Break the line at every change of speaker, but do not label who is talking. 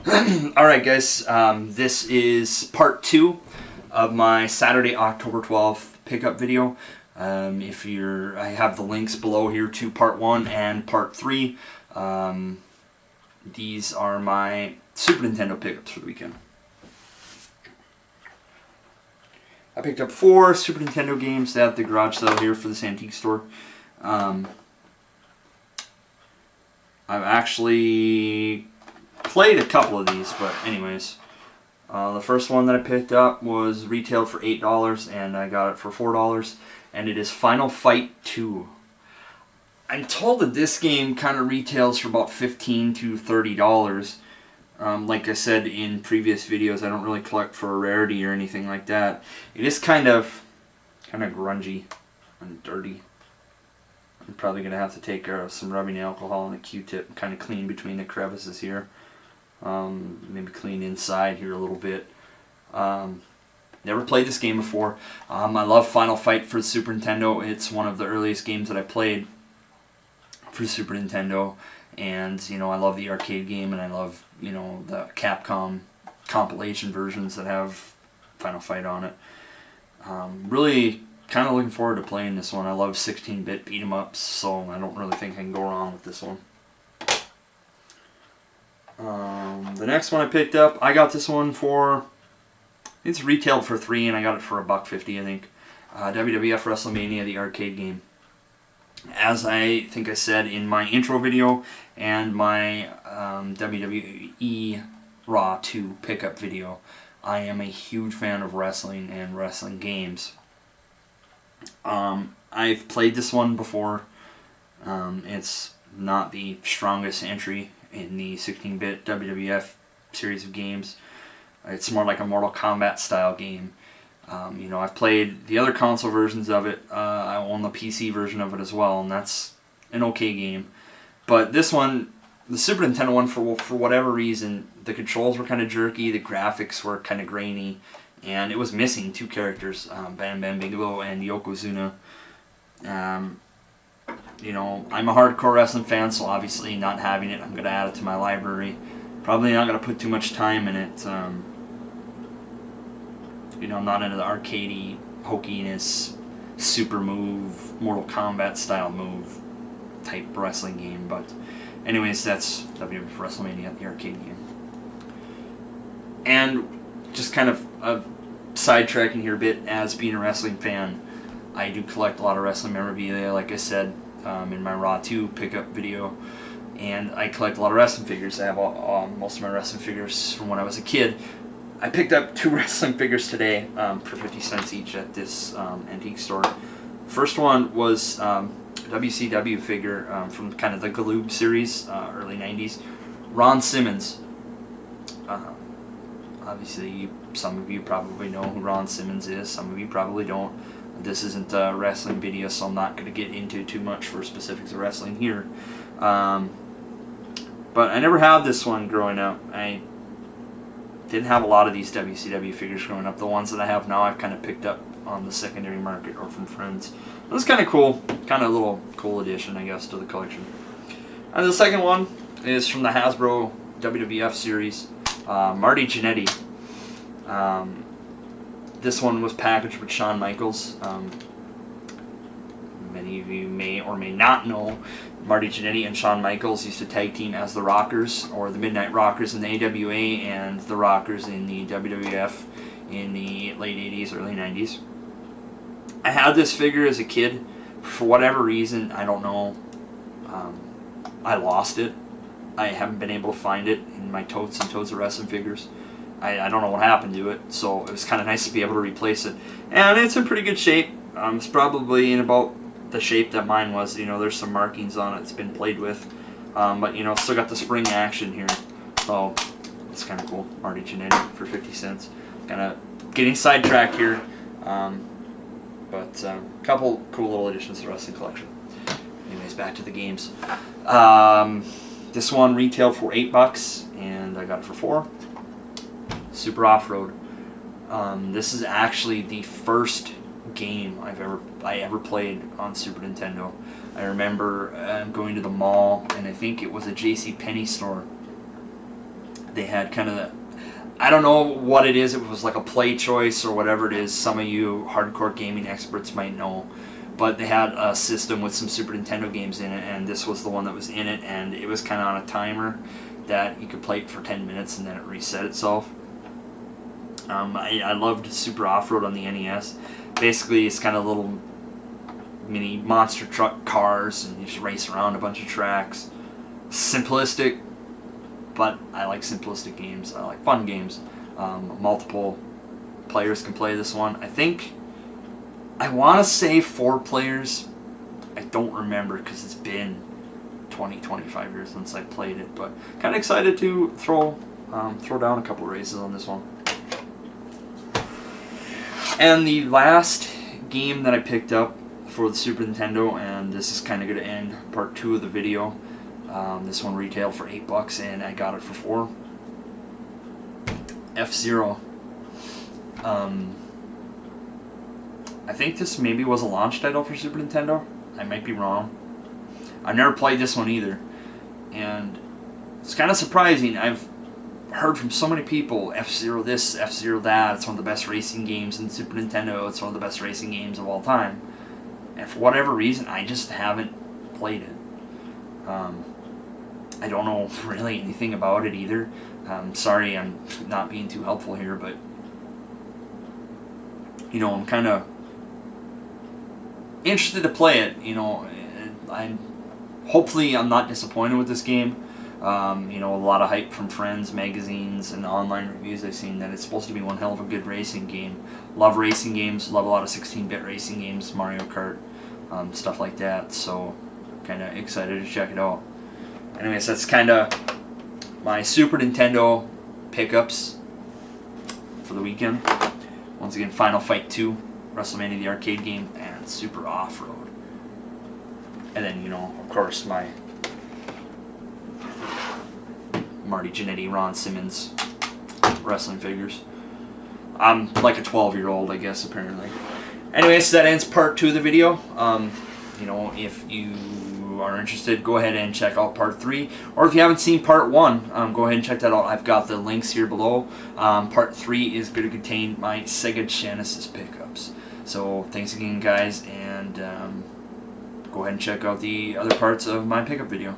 Alright guys, this is part 2 of my Saturday, October 12th pickup video. I have the links below here to part 1 and part 3. These are my Super Nintendo pickups for the weekend. I picked up 4 Super Nintendo games at the garage sale here for this antique store. I've actually played a couple of these, but anyways, the first one that I picked up was retailed for $8 and I got it for $4, and it is Final Fight 2. I'm told that this game kind of retails for about $15 to $30. Like I said in previous videos, I don't really collect for a rarity or anything like that. It is kind of grungy and dirty. I'm probably going to have to take some rubbing alcohol and a Q-tip, kind of clean between the crevices here. Maybe clean inside here a little bit. Never played this game before. I love Final Fight for the Super Nintendo. It's one of the earliest games that I played for the Super Nintendo, and I love the arcade game, and I love the Capcom compilation versions that have Final Fight on it. Really kind of looking forward to playing this one. I love 16-bit beat 'em ups, so I don't really think I can go wrong with this one. The next one I picked up, I got this one for, it's retailed for $3 and I got it for $1.50, I think. WWF WrestleMania, the arcade game. As I think I said in my intro video and my WWE Raw 2 pickup video, I am a huge fan of wrestling and wrestling games. I've played this one before. It's not the strongest entry in the 16-bit WWF series of games. It's more like a Mortal Kombat style game. I've played the other console versions of it. I own the PC version of it as well, and that's an okay game. But this one, the Super Nintendo one, for whatever reason, the controls were kind of jerky, the graphics were kind of grainy, and it was missing 2 characters, Bam Bam Bigelow and Yokozuna. I'm a hardcore wrestling fan, so obviously not having it, I'm going to add it to my library. Probably not going to put too much time in it. I'm not into the arcadey, hokiness, super move, Mortal Kombat style move type wrestling game. But anyways, that's WWF WrestleMania, the arcade game. And just kind of sidetracking here a bit, as being a wrestling fan, I do collect a lot of wrestling memorabilia, like I said in my Raw 2 pickup video, and I collect a lot of wrestling figures. I have most of my wrestling figures from when I was a kid. I picked up 2 wrestling figures today for 50 cents each at this antique store. First one was a WCW figure from kind of the Galoob series, early 90s. Ron Simmons. Obviously, some of you probably know who Ron Simmons is, some of you probably don't. This isn't a wrestling video, so I'm not going to get into too much for specifics of wrestling here. But I never had this one growing up. I didn't have a lot of these WCW figures growing up. The ones that I have now I've kind of picked up on the secondary market or from friends. It was kind of cool. Kind of a little cool addition, I guess, to the collection. And the second one is from the Hasbro WWF series, Marty Jannetty. This one was packaged with Shawn Michaels. Many of you may or may not know Marty Jannetty and Shawn Michaels used to tag team as the Rockers, or the Midnight Rockers in the AWA, and the Rockers in the WWF in the late 80s, early 90s. I had this figure as a kid. For whatever reason, I don't know, I lost it. I haven't been able to find it in my totes and totes of wrestling figures. I don't know what happened to it, so it was kind of nice to be able to replace it. And it's in pretty good shape. It's probably in about the shape that mine was. There's some markings on it. It's been played with. But, still got the spring action here. So, it's kind of cool. Marty Jannetty for 50 cents. Kind of getting sidetracked here. But a couple cool little additions to the wrestling collection. Anyways, back to the games. This one retailed for $8, and I got it for $4. Super Off-Road. This is actually the first game I ever played on Super Nintendo. I remember going to the mall, and I think it was a JCPenney store They had kind of the, I don't know what it is. It was like a play choice or whatever it is. Some of you hardcore gaming experts might know. But they had a system with some Super Nintendo games in it, and this was the one that was in it, and it was kind of on a timer that you could play it for 10 minutes and then it reset itself. I loved Super Off-Road on the NES. Basically, it's kind of little mini monster truck cars, and you just race around a bunch of tracks. Simplistic, but I like simplistic games. I like fun games. Multiple players can play this one. I want to say 4 players. I don't remember because it's been 20-25 years since I played it, but kind of excited to throw down a couple races on this one. And the last game that I picked up for the Super Nintendo, and this is kind of going to end part 2 of the video. This one retailed for $8 and I got it for 4. F-Zero. I think this maybe was a launch title for Super Nintendo. I might be wrong. I've never played this one either, and it's kind of surprising. I've heard from so many people, F-Zero this, F-Zero that, it's one of the best racing games in Super Nintendo, it's one of the best racing games of all time. And for whatever reason, I just haven't played it. I don't know really anything about it either. Sorry I'm not being too helpful here, but you know, I'm kind of interested to play it. You know, hopefully I'm not disappointed with this game. You know, a lot of hype from friends, magazines, and online reviews I've seen that it's supposed to be one hell of a good racing game. Love racing games, love a lot of 16-bit racing games, Mario Kart, stuff like that, so kind of excited to check it out. Anyways, that's kind of my Super Nintendo pickups for the weekend. Once again, Final Fight 2, WrestleMania the arcade game, and Super Off-Road. And then, you know, of course, my Marty Jannetty, Ron Simmons wrestling figures. I'm like a 12-year-old, I guess, apparently. Anyways, that ends part 2 of the video. You know, if you are interested, go ahead and check out part 3. Or if you haven't seen part 1, go ahead and check that out. I've got the links here below. Part 3 is going to contain my Sega Genesis pickups. So thanks again, guys, and go ahead and check out the other parts of my pickup video.